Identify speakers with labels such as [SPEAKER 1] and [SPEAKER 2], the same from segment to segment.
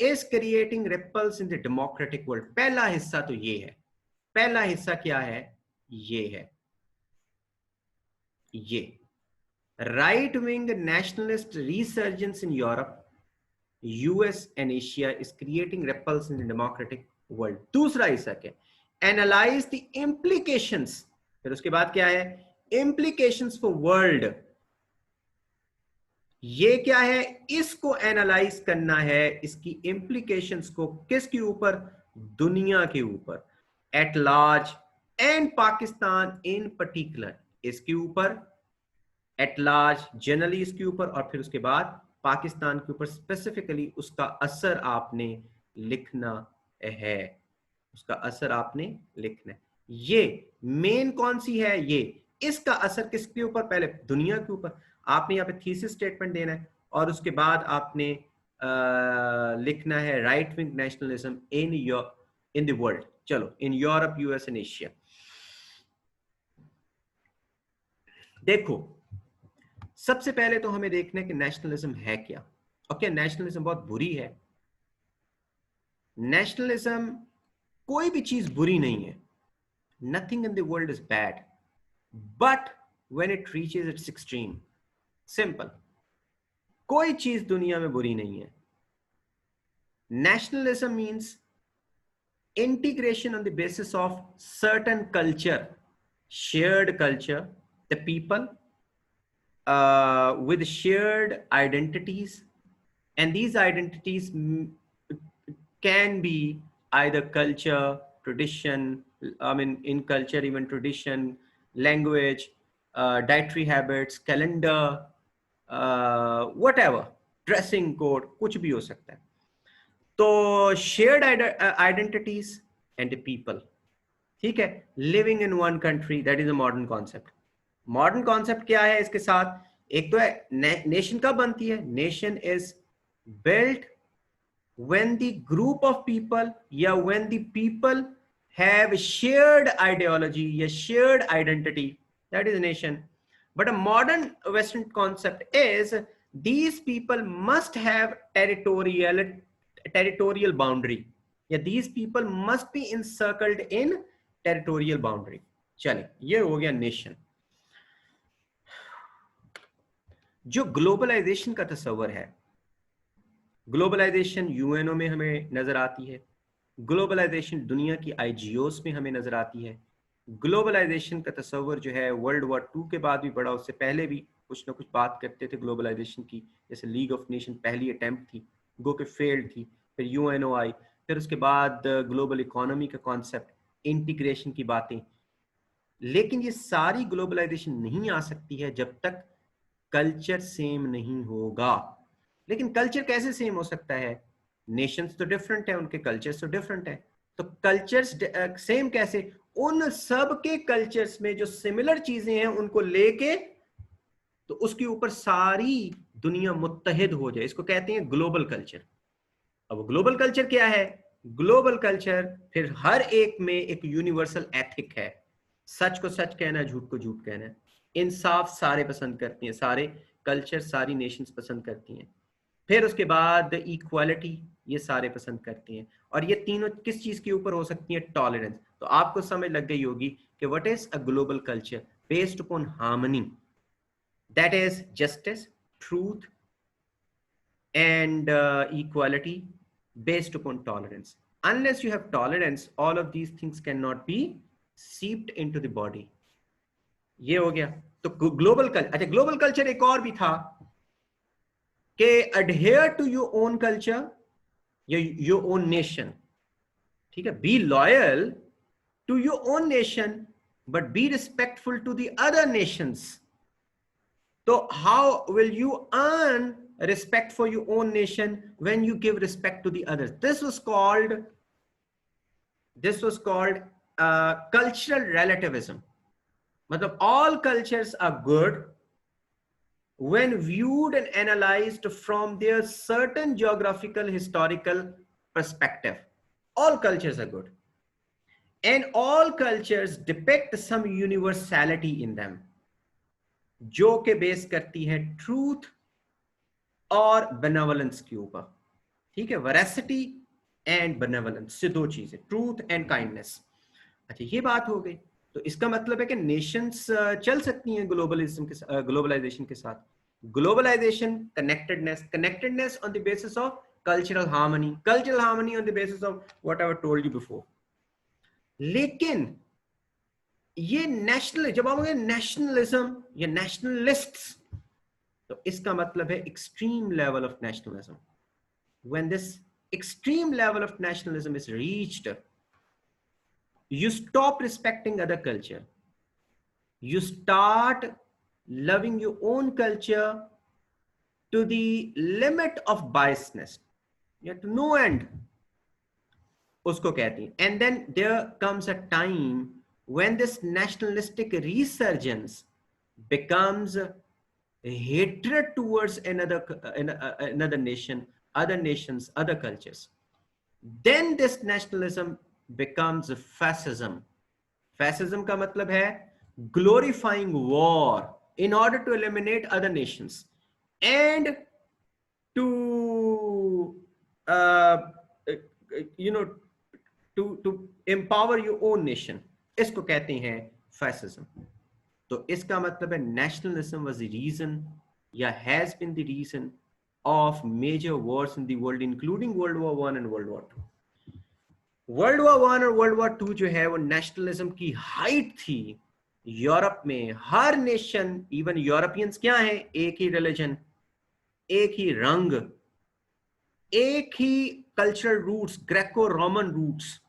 [SPEAKER 1] Is creating ripples in the democratic world. पहला हिस्सा तो ये है, पहला हिस्सा क्या है, ये है, ये right wing nationalist resurgence in Europe, US and Asia is creating ripples in the democratic world. दूसरा हिस्सा क्या, एनालाइज द इम्प्लीकेशंस, फिर उसके बाद क्या है, इम्प्लीकेशंस फॉर वर्ल्ड। ये क्या है, इसको एनालाइज करना है, इसकी इंप्लीकेशंस को, किसके ऊपर, दुनिया के ऊपर at large and Pakistan in particular, इसके ऊपर एट लार्ज जनरली इसके ऊपर, और फिर उसके बाद पाकिस्तान के ऊपर स्पेसिफिकली उसका असर आपने लिखना है, उसका असर आपने लिखना है। ये मेन कौन सी है, ये इसका असर किसके ऊपर, पहले दुनिया के ऊपर, आपने यहाँ पे थीसिस स्टेटमेंट देना है, और उसके बाद आपने लिखना है right wing nationalism in the world. चलो, in Europe, US and Asia. देखो, सबसे पहले तो हमें देखना है कि नेशनलिज्म है क्या, और क्या नेशनलिज्म बहुत बुरी है। नेशनलिज्म, कोई भी चीज बुरी नहीं है, nothing in the world is bad, but when it reaches it's extreme. Simple, कोई चीज दुनिया में बुरी नहीं है। Nationalism means integration on the basis of certain culture, shared culture, the people with shared identities, and these identities can be either culture, tradition, I mean in culture even tradition, language, dietary habits, calendar, whatever, dressing code, कुछ भी हो सकता है। तो shared identities and people, ठीक है, living in one country, that is a modern concept. Modern concept क्या है इसके साथ, एक तो है नेशन कब बनती है, nation is built when the group of people या when the people have shared ideology या shared identity, that is nation. But a modern western concept is these people must have territorial boundary, या these people must be encircled in territorial boundary। चले, ये हो गया nation. जो globalisation का तस्वर है, ग्लोबलाइजेशन यूएनओ में हमें नजर आती है, ग्लोबलाइजेशन दुनिया की आईजीओस में हमें नजर आती है। ग्लोबलाइजेशन का तस्वर जो है वर्ल्ड वॉर 2 के बाद भी बड़ा, उससे पहले भी कुछ ना कुछ बात करते थे ग्लोबलाइजेशन की, जैसे लीग ऑफ नेशन पहली अटेम्प्ट थी, गो के फेल्ड थी, फिर यूएनओ आई, फिर उसके बाद ग्लोबल इकोनॉमी का कॉन्सेप्ट, इंटीग्रेशन की बातें। लेकिन ये सारी ग्लोबलाइजेशन नहीं आ सकती है जब तक कल्चर सेम नहीं होगा। लेकिन कल्चर कैसे सेम हो सकता है, नेशंस तो डिफरेंट है, उनके कल्चर्स तो डिफरेंट है, तो कल्चर्स सेम कैसे, उन सब के कल्चर्स में जो सिमिलर चीजें हैं उनको लेके, तो उसके ऊपर सारी दुनिया मुत्तहिद हो जाए, इसको कहते हैं ग्लोबल कल्चर। अब ग्लोबल कल्चर क्या है, ग्लोबल कल्चर फिर हर एक में एक यूनिवर्सल एथिक है, सच को सच कहना, झूठ को झूठ कहना, इंसाफ सारे पसंद करती हैं, सारे कल्चर, सारी नेशंस पसंद करती हैं। फिर उसके बाद इक्वालिटी, ये सारे पसंद करते हैं। और ये तीनों किस चीज के ऊपर हो सकती है, टॉलरेंस। तो आपको समझ लग गई होगी कि what is a global culture, based upon harmony, that is justice, truth and equality, based upon tolerance. Unless you have tolerance, all of these things cannot be seeped into the body। ये हो गया। तो global culture, अच्छा global culture एक और भी था कि adhere to your own culture, your own nation, ठीक है, be loyal to your own nation but be respectful to the other nations। So how will you earn respect for your own nation when you give respect to the others? This was called cultural relativism। मतलब all cultures are good when viewed and analyzed from their certain geographical historical perspective। All cultures are good and all cultures depict some universality in them, जो के base करती है truth और बेनेवलेंस के ऊपर। ठीक है, वेरासिटी एंड बेनेवलेंस से दो चीजें, ट्रूथ एंड काइंडनेस। अच्छा, ये बात हो गई। तो इसका मतलब है कि नेशंस चल सकती हैं ग्लोबलिज्म के ग्लोबलाइजेशन के साथ। Globalisation, connectedness, connectedness on the basis of cultural harmony on the basis of what I told you before. लेकिन ये नेशनल, जब आप नेशनलिज्म या नेशनलिस्ट्स, तो इसका मतलब है extreme level of nationalism. When this extreme level of nationalism is reached, you stop respecting other culture. You start loving your own culture to the limit of biasness. Yeah, to no end. उसको कहती हैं. And then there comes a time when this nationalistic resurgence becomes hatred towards another nation, other nations, other cultures. Then this nationalism becomes fascism. Fascism का मतलब है glorifying war in order to eliminate other nations and to uh, you know to empower your own nation. इसको कहते हैं fascism. तो इसका मतलब है nationalism was the reason, या has been the reason of major wars in the world, including World War I and World War II. World war one और world war to जो है वो नेशनलिज्म की हाइट थी यूरोप में। हर nation, even Europeans क्या है, एक ही रिलीजन, एक ही रंग, एक ही cultural roots, Greco Roman roots.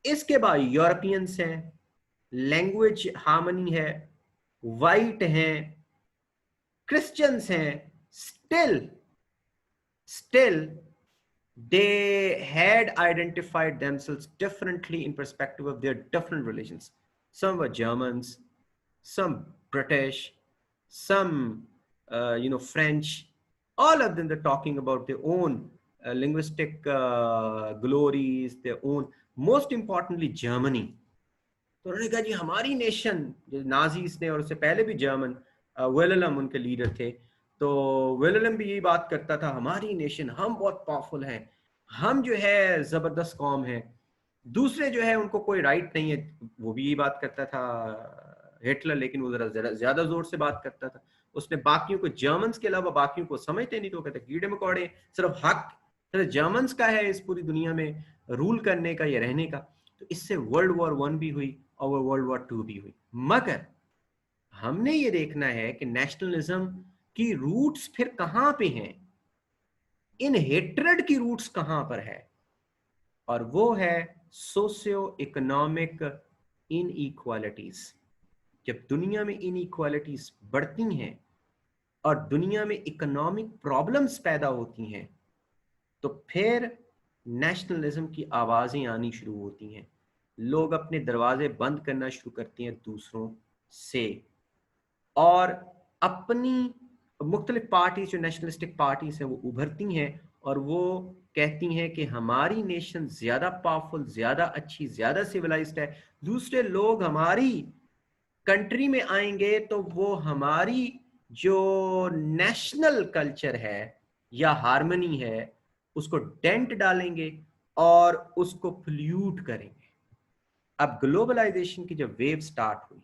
[SPEAKER 1] इसके बाद यूरोपियंस हैं, लैंग्वेज हार्मनी है, वाइट हैं, क्रिश्चियंस हैं, still they had identified themselves differently in perspective of their different religions. Some were Germans, some British, some French. All of them, they're talking about their own linguistic glories, their own, most importantly Germany. तो उन्होंने कहा जी हमारी nation, जो Nazis ने और उससे पहले भी जर्मन, वेललम उनके लीडर थे, तो वेललम भी यही बात करता था, हमारी नेशन, हम बहुत पावरफुल हैं, हम जो है जबरदस्त कौम है, दूसरे जो है उनको कोई राइट नहीं है। वो भी यही बात करता था हिटलर, लेकिन वो जरा ज्यादा जोर से बात करता था। उसने बाकियों को, जर्मन्स के अलावा बाकियों को समझते नहीं, तो कहते कीड़े मकोड़े, सिर्फ हक सिर्फ जर्मन्स का है इस पूरी दुनिया में रूल करने का या रहने का। तो इससे वर्ल्ड वॉर वन भी हुई और वर्ल्ड वॉर टू भी हुई। मगर हमने ये देखना है कि नेशनलिज्म की रूट्स फिर कहां पे हैं, इन हेट्रेड की रूट्स कहां पर है, और वो है सोशियो इकोनॉमिक इनइक्वालिटीज। जब दुनिया में इनइक्वालिटीज बढ़ती हैं और दुनिया में इकोनॉमिक प्रॉब्लम्स पैदा होती हैं, तो फिर नेशनलिज्म की आवाजें आनी शुरू होती हैं। लोग अपने दरवाजे बंद करना शुरू करते हैं दूसरों से, और अपनी मुख्तलिफ पार्टी, जो नेशनलिस्टिक पार्टीज हैं, वो उभरती हैं और वो कहती हैं कि हमारी नेशन ज्यादा पावरफुल, ज्यादा अच्छी, ज्यादा सिविलाइज्ड है। दूसरे लोग हमारी कंट्री में आएंगे तो वो हमारी जो नेशनल कल्चर है या हार्मनी है उसको डेंट डालेंगे और उसको पोल्यूट करेंगे। अब ग्लोबलाइजेशन की जब वेव स्टार्ट हुई,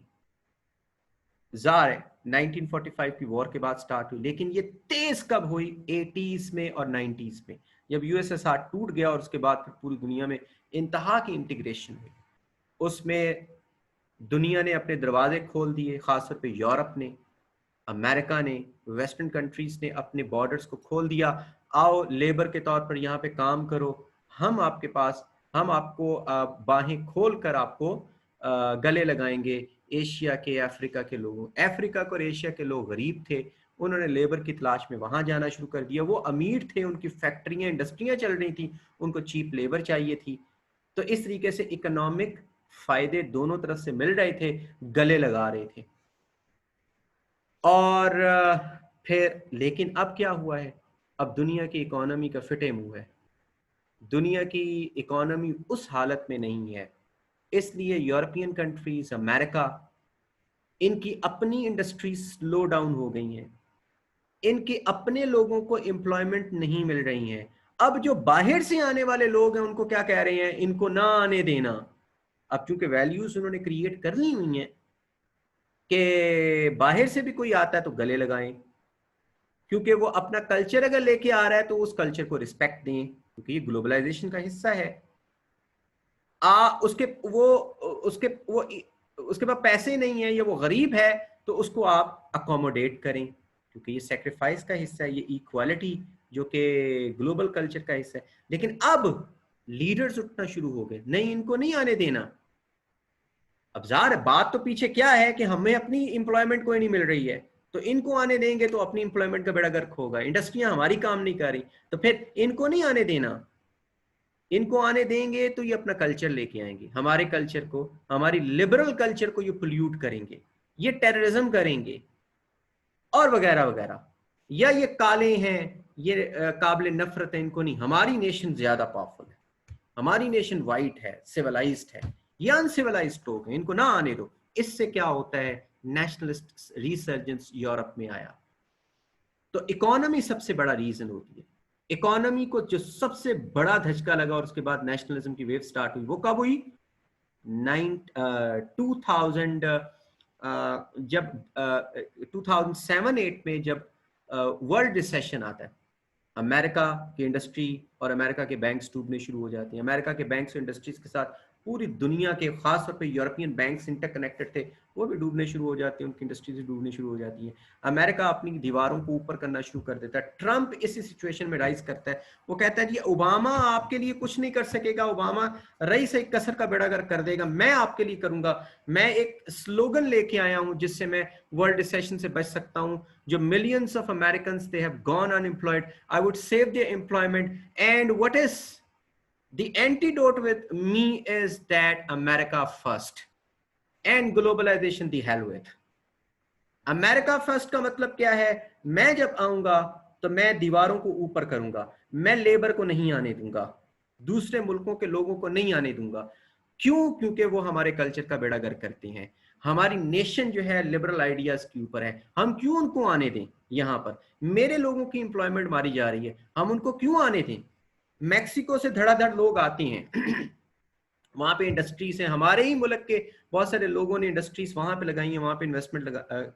[SPEAKER 1] जार है 1945 की वॉर के बाद स्टार्ट हुई, लेकिन ये तेज कब हुई, 80s में और 90s में, जब यूएसएसआर टूट गया और उसके बाद फिर पूरी दुनिया में इंतहा की इंटीग्रेशन हुई। उसमें दुनिया ने अपने दरवाजे खोल दिए, खासतौर पे यूरोप ने, अमेरिका ने, वेस्टर्न कंट्रीज ने अपने बॉर्डर्स को खोल दिया। आओ लेबर के तौर पर यहाँ पे काम करो, हम आपके पास, हम आपको बाहें खोल कर आपको गले लगाएंगे। एशिया के, अफ्रीका के लोगों, अफ्रीका और एशिया के लोग गरीब थे, उन्होंने लेबर की तलाश में वहां जाना शुरू कर दिया। वो अमीर थे, उनकी फैक्ट्रियां, इंडस्ट्रियां चल रही थी, उनको चीप लेबर चाहिए थी। तो इस तरीके से इकोनॉमिक फायदे दोनों तरफ से मिल रहे थे, गले लगा रहे थे। और फिर लेकिन अब क्या हुआ है, अब दुनिया की इकोनॉमी का फिटे मुंह है, दुनिया की इकोनॉमी उस हालत में नहीं है। इसलिए यूरोपियन कंट्रीज, अमेरिका, इनकी अपनी इंडस्ट्रीज स्लो डाउन हो गई हैं, इनके अपने लोगों को एम्प्लॉयमेंट नहीं मिल रही है। अब जो बाहर से आने वाले लोग हैं उनको क्या कह रहे हैं, इनको ना आने देना। अब चूंकि वैल्यूज उन्होंने क्रिएट कर ली हुई हैं कि बाहर से भी कोई आता है तो गले लगाएं, क्योंकि वो अपना कल्चर अगर लेके आ रहा है तो उस कल्चर को रिस्पेक्ट दें, क्योंकि ये ग्लोबलाइजेशन का हिस्सा है। उसके वो उसके पास पैसे नहीं है या वो गरीब है तो उसको आप अकोमोडेट करें, क्योंकि ये सेक्रीफाइस का हिस्सा है, ये इक्वालिटी जो कि ग्लोबल कल्चर का हिस्सा है। लेकिन अब लीडर्स उठना शुरू हो गए, नहीं इनको नहीं आने देना। अब जार बात तो पीछे क्या है कि हमें अपनी इंप्लॉयमेंट कोई नहीं मिल रही है, तो इनको आने देंगे तो अपनी इंप्लॉयमेंट का बेड़ा गर्क होगा, इंडस्ट्रियां हमारी काम नहीं कर रही तो फिर इनको नहीं आने देना। इनको आने देंगे तो ये अपना कल्चर लेके आएंगे, हमारे कल्चर को, हमारी लिबरल कल्चर को ये पोल्यूट करेंगे, ये टेररिज्म करेंगे और वगैरह वगैरह। या ये काले हैं, ये काबिल नफरत है, इनको नहीं। हमारी नेशन ज्यादा पावरफुल है, हमारी नेशन वाइट है, सिविलाइज्ड है, ये अनसिविलाइज्ड लोग हैं, इनको ना आने दो। इससे क्या होता है, नेशनलिस्ट रिसर्जेंस यूरोप में आया। तो इकोनॉमी सबसे बड़ा रीजन होती है। इकोनॉमी को जो सबसे बड़ा धचका लगा और उसके बाद नेशनलिज्म की वेव स्टार्ट हुई, वो कब हुई? 2000 जब 2007-8 में जब वर्ल्ड रिसेशन आता है, अमेरिका की इंडस्ट्री और अमेरिका के बैंक्स डूबने शुरू हो जाते हैं। अमेरिका के बैंक्स और इंडस्ट्रीज के साथ पूरी दुनिया के, खासतौर पे यूरोपियन बैंक्स इंटरकनेक्टेड थे, वो भी डूबने शुरू हो जाते हैं, उनकी इंडस्ट्रीज डूबने शुरू हो जाती हैं। अमेरिका अपनी दीवारों को ऊपर करना शुरू कर देता है। ट्रंप इस सिचुएशन में राइज करता है, वो कहता है जी ओबामा आपके लिए कुछ नहीं कर सकेगा, ओबामा रही से कसर का बेड़ा गर्क कर देगा, मैं आपके लिए करूंगा। मैं एक स्लोगन लेके आया हूं जिससे मैं वर्ल्ड रिसेशन से बच सकता हूं। जो millions of Americans, they have gone unemployed, I would save their employment. And what is the antidote with me is that America first and globalization the hell with. America first का मतलब क्या है? मैं जब आऊंगा तो मैं दीवारों को ऊपर करूंगा, मैं लेबर को नहीं आने दूंगा, दूसरे मुल्कों के लोगों को नहीं आने दूंगा। क्यों? क्योंकि वो हमारे कल्चर का बेड़ा गर्क करते हैं। हमारी नेशन जो है लिबरल आइडियाज के ऊपर है, हम क्यों उनको आने दें? यहाँ पर मेरे लोगों की इंप्लॉयमेंट मारी जा रही है, हम उनको क्यों आने दें? मैक्सिको से धड़ाधड़ लोग आते हैं वहां पे इंडस्ट्रीज है, हमारे ही मुल्क के बहुत सारे लोगों ने इंडस्ट्रीज वहां पे लगाई है, वहां पे इन्वेस्टमेंट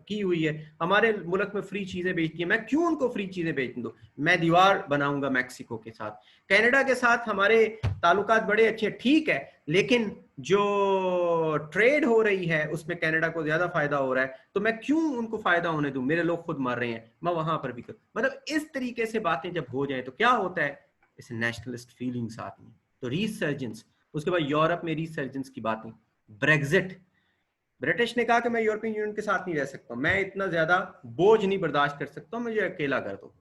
[SPEAKER 1] की हुई है, हमारे मुल्क में फ्री चीजें बेचती है। मैं क्यों उनको फ्री चीजें बेच दूं? मैं दीवार बनाऊंगा मैक्सिको के साथ, कनाडा के साथ हमारे ताल्लुकात बड़े अच्छे, ठीक है, लेकिन जो ट्रेड हो रही है उसमें कनाडा को ज्यादा फायदा हो रहा है, तो मैं क्यों उनको फायदा होने दूं? मेरे लोग खुद मर रहे हैं, मैं वहां पर भी करूं। मतलब इस तरीके से बातें जब हो जाए तो क्या होता है, इसे नेशनलिस्ट फीलिंग्स आती हैं, तो रीसर्जेंस। उसके बाद यूरोप में रीसर्जेंस की बातें, ब्रेग्जिट, ब्रिटिश ने कहा कि मैं यूरोपियन यूनियन के साथ नहीं रह सकता, मैं इतना ज्यादा बोझ नहीं बर्दाश्त कर सकता, मुझे अकेला कर दो।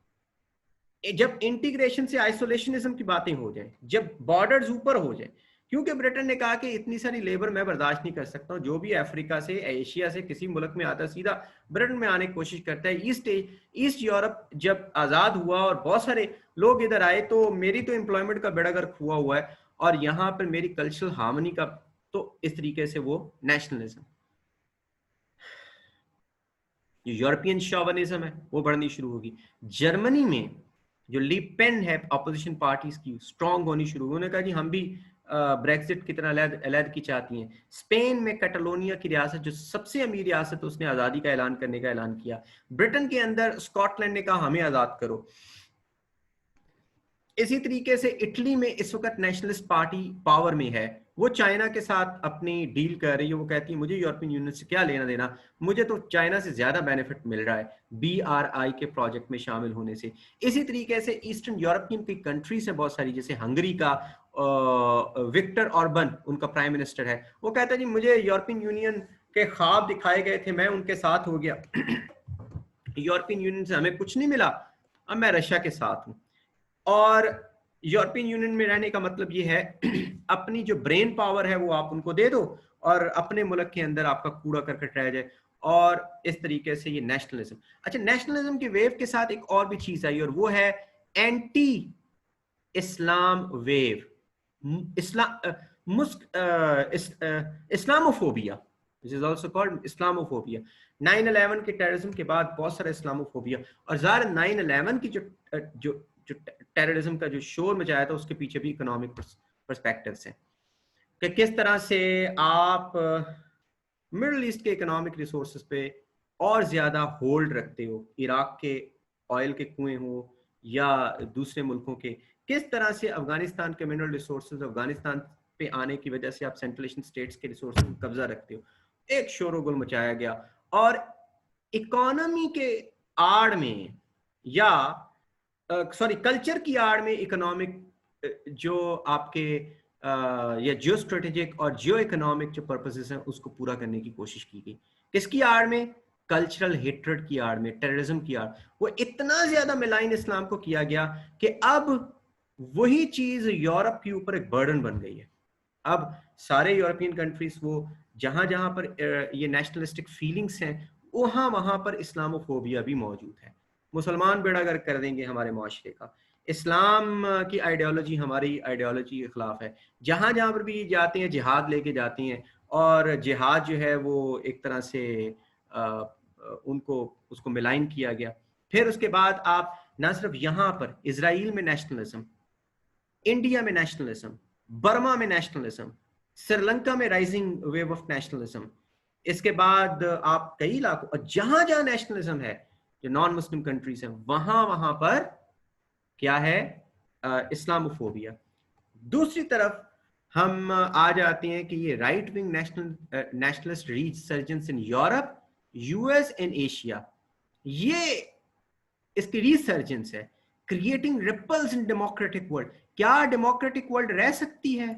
[SPEAKER 1] जब इंटीग्रेशन से आइसोलेशनिज्म की बातें हो जाए, जब बॉर्डर्स ऊपर हो जाए, क्योंकि ब्रिटेन ने कहा कि इतनी सारी लेबर मैं बर्दाश्त नहीं कर सकता हूँ, जो भी अफ्रीका से, एशिया से किसी मुल्क में आता है सीधा ब्रिटेन में आने की कोशिश करता है। ईस्ट यूरोप जब आजाद हुआ और बहुत सारे लोग इधर आए, तो मेरी तो एम्प्लॉयमेंट का बेड़ा गर्क हुआ है और यहाँ पर मेरी कल्चरल हार्मनी का, तो इस तरीके से वो नेशनलिज्म, जो यूरोपियन शोविनिज्म है वो बढ़नी शुरू होगी। जर्मनी में जो लीपेन है, अपोजिशन पार्टीज की स्ट्रांग होनी शुरू हुई, उन्होंने कहा कि हम भी ब्रेक्सिट की तरह अलग की चाहती हैं। स्पेन में कैटलोनिया की रियासत जो सबसे अमीर रियासत है, उसने आज़ादी का ऐलान करने का ऐलान किया। ब्रिटेन के अंदर स्कॉटलैंड ने कहा हमें आज़ाद करो। इसी तरीके से इटली में इस वक्त नेशनलिस्ट पार्टी पावर में है, वो चाइना के साथ अपनी डील कर रही है। वो कहती है मुझे यूरोपियन यूनियन से क्या लेना देना, मुझे तो चाइना से ज्यादा बेनिफिट मिल रहा है BRI के प्रोजेक्ट में शामिल होने से। इसी तरीके से ईस्टर्न यूरोपियन की कंट्रीज है बहुत सारी, जैसे हंगरी का विक्टर ऑर्बन उनका प्राइम मिनिस्टर है, वो कहता है जी मुझे यूरोपियन यूनियन के ख्वाब दिखाए गए थे, मैं उनके साथ हो गया, यूरोपियन यूनियन से हमें कुछ नहीं मिला, अब मैं रशिया के साथ हूँ। और यूरोपियन यूनियन में रहने का मतलब ये है अपनी जो ब्रेन पावर है वो आप उनको दे दो और अपने मुल्क के अंदर आपका कूड़ा करकट रह जाए, और इस तरीके से ये नेशनलिज्म। अच्छा, नेशनलिज्म की वेव के साथ एक और भी चीज आई और वो है anti Islam wave, Islamophobia, this is also called Islamophobia. 9/11 के टेररिज्म के बाद बहुत सारा इस्लामोफोबिया, और ज़ाहिर 9/11 की जो जो टेररिज्म का जो शोर मचाया था उसके पीछे भी इकोनॉमिक पर्सपेक्टिव्स हैं कि किस तरह से आप मिडल ईस्ट के इकोनॉमिक रिसोर्सेज पे और ज्यादा होल्ड रखते हो, इराक के ऑयल के कुएं हो या दूसरे मुल्कों के, किस तरह से अफगानिस्तान के मिनरल रिसोर्सेज अफगानिस्तान पे आने की वजह से आप सेंट्रल एशियन स्टेट्स के रिसोर्सेज पर कब्जा रखते हो। एक शोरगुल मचाया गया और इकोनॉमी के आड़ में या सॉरी कल्चर की आड़ में इकोनॉमिक जो आपके या जियो स्ट्रेटेजिक और जियो इकोनॉमिक जो पर्पसेस हैं उसको पूरा करने की कोशिश की गई। किसकी आड़ में? कल्चरल हेट्रेड की आड़ में, टेररिज्म की आड़। वो इतना ज्यादा मिलाइन इस्लाम को किया गया कि अब वही चीज यूरोप के ऊपर एक बर्डन बन गई है। अब सारे यूरोपियन कंट्रीज वो जहां जहां पर ये नेशनलिस्टिक फीलिंग्स हैं वहां वहां पर इस्लामोफोबिया भी मौजूद है। मुसलमान बेड़ा गर्क कर देंगे हमारे माशरे का, इस्लाम की आइडियोलॉजी हमारी आइडियोलॉजी के खिलाफ है। जहां जहां पर भी जाते हैं जिहाद लेके जाते हैं और जिहाद जो है वो एक तरह से उनको उसको मिलाइन किया गया। फिर उसके बाद आप ना सिर्फ यहां पर इसराइल में नेशनलिज्म, इंडिया में नेशनलिज्म, बर्मा में नेशनलिज्म, श्रीलंका में राइजिंग वेव ऑफ नेशनलिज्म, इसके बाद आप कई इलाकों जहां जहां नेशनलिज्म है जो नॉन मुस्लिम कंट्रीज हैं वहां वहां पर क्या है? इस्लामोफोबिया। दूसरी तरफ हम आ जाते हैं कि ये right wing nationalist resurgence in Europe, US and Asia, ये इसकी रिसर्जेंस है, creating ripples in democratic world. क्या डेमोक्रेटिक वर्ल्ड रह सकती है?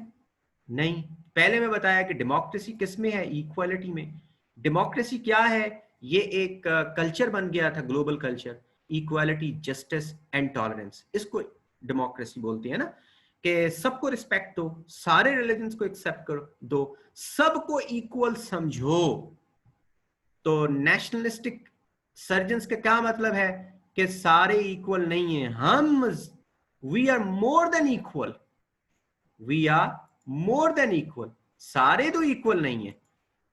[SPEAKER 1] नहीं। पहले मैं बताया कि डेमोक्रेसी किस में है? इक्वालिटी में। डेमोक्रेसी क्या है? ये एक कल्चर बन गया था, global culture, equality, justice and tolerance, इसको डेमोक्रेसी बोलते हैं ना, कि सबको रिस्पेक्ट दो, सारे रिलीजन्स को एक्सेप्ट करो दो, सबको इक्वल समझो। तो नेशनलिस्टिक सर्जन्स का क्या मतलब है? कि सारे इक्वल नहीं है, हम we are more than equal, we are more than equal, सारे तो इक्वल नहीं है।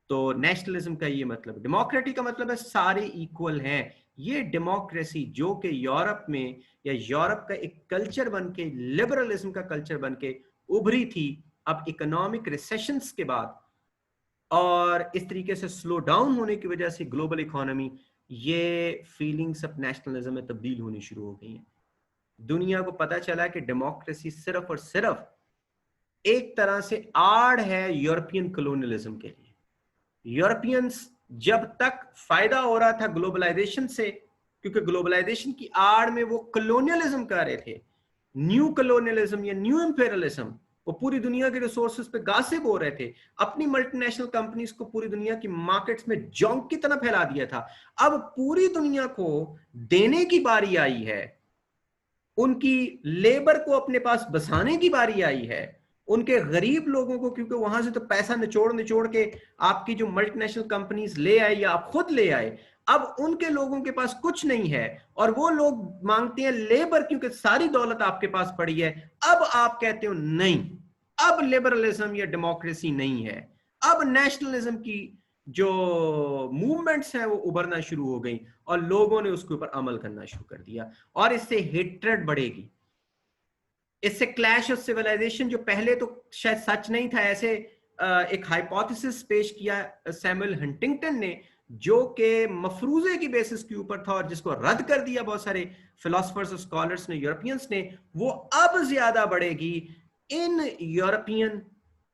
[SPEAKER 1] तो नेशनलिज्म का ये मतलब, डेमोक्रेटिक का मतलब है सारे इक्वल हैं। ये डेमोक्रेसी जो कि यूरोप में या यूरोप का एक कल्चर बन के, लिबरलिज्म का कल्चर बन के उभरी थी, अब इकोनॉमिक रिसेशंस के बाद और इस तरीके से स्लो डाउन होने की वजह से ग्लोबल इकोनॉमी, ये फीलिंग्स ऑफ नेशनलिज्म में तब्दील होनी शुरू हो गई हैं। दुनिया को पता चला कि डेमोक्रेसी सिर्फ और सिर्फ एक तरह से आड़ है यूरोपियन कॉलोनियलिज्म के लिए। यूरोपियंस जब तक फायदा हो रहा था ग्लोबलाइजेशन से, क्योंकि ग्लोबलाइजेशन की आड़ में वो कॉलोनियलिज्म कर रहे थे, न्यू कॉलोनियलिज्म या न्यू इंपेरियलिज्म, वो पूरी दुनिया के रिसोर्सेज पे गासिब हो रहे थे, अपनी मल्टीनेशनल कंपनीज को पूरी दुनिया की मार्केट्स में जोंक की तरह फैला दिया था। अब पूरी दुनिया को देने की बारी आई है, उनकी लेबर को अपने पास बसाने की बारी आई है, उनके गरीब लोगों को, क्योंकि वहां से तो पैसा निचोड़ निचोड़ के आपकी जो मल्टीनेशनल कंपनीज ले आए या आप खुद ले आए, अब उनके लोगों के पास कुछ नहीं है और वो लोग मांगते हैं लेबर, क्योंकि सारी दौलत आपके पास पड़ी है। अब आप कहते हो नहीं, अब लिबरलिज्म या डेमोक्रेसी नहीं है, अब नेशनलिज्म की जो मूवमेंट्स हैं वो उभरना शुरू हो गई और लोगों ने उसके ऊपर अमल करना शुरू कर दिया और इससे हेट्रेड बढ़ेगी, इससे क्लैश ऑफ सिविलाइजेशन, जो पहले तो शायद सच नहीं था, ऐसे एक हाइपोथेसिस पेश किया सैमुअल हंटिंगटन ने, जो कि मफरूजे की बेसिस के ऊपर था और जिसको रद्द कर दिया बहुत सारे फिलोसफर्स और स्कॉलर्स ने, यूरोपियंस ने। वो अब ज्यादा बढ़ेगी इन यूरोपियन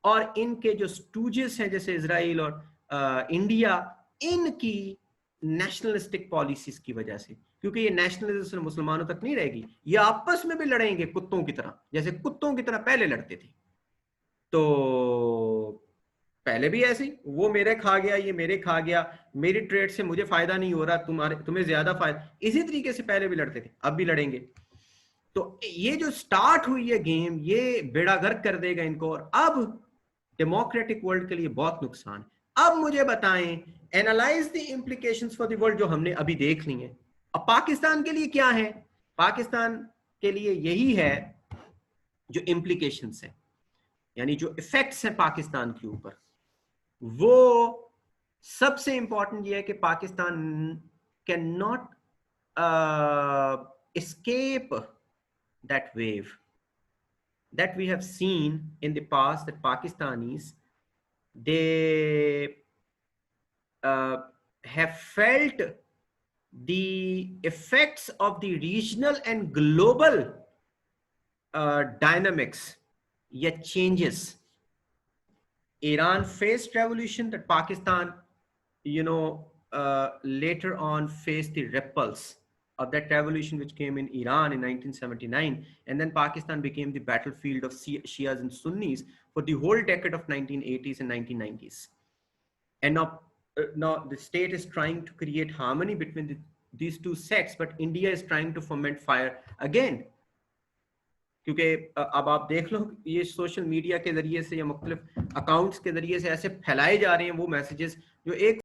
[SPEAKER 1] और इनके जो स्टूजेस हैं जैसे इसराइल और इंडिया, इनकी नेशनलिस्टिक पॉलिसीज की वजह से, क्योंकि ये नेशनलिज्म मुसलमानों तक नहीं रहेगी, ये आपस में भी लड़ेंगे कुत्तों की तरह, जैसे कुत्तों की तरह पहले लड़ते थे। तो पहले भी ऐसे ही, वो मेरे खा गया, ये मेरे खा गया, मेरी ट्रेड से मुझे फायदा नहीं हो रहा, तुम्हें ज्यादा फायदा, इसी तरीके से पहले भी लड़ते थे, अब भी लड़ेंगे। तो ये जो स्टार्ट हुई है गेम, ये बेड़ा गर्क कर देगा इनको और अब डेमोक्रेटिक वर्ल्ड के लिए बहुत नुकसान है। अब मुझे बताएं, analyse the implications for the world, जो हमने अभी देख ली हैं। अब पाकिस्तान के लिए क्या है? पाकिस्तान के लिए यही है जो इंप्लीकेशंस है, यानी जो इफेक्ट्स हैं पाकिस्तान के ऊपर, वो सबसे इंपॉर्टेंट ये है कि Pakistan can not escape that wave that we have seen in the past, that Pakistanis, they have felt the effects of the regional and global dynamics, yet changes. Iran faced revolution, that Pakistan, later on faced the ripples of that revolution which came in Iran in 1979, and then Pakistan became the battlefield of Shias and Sunnis for the whole decade of 1980s and 1990s. And now the state is trying to create harmony between these two sects, but India is trying to foment fire again. क्योंकि अब आप देख लो, ये social media के जरिए से या मुख्तलिफ अकाउंट्स के जरिए से ऐसे फैलाए जा रहे हैं वो मैसेजेस जो एक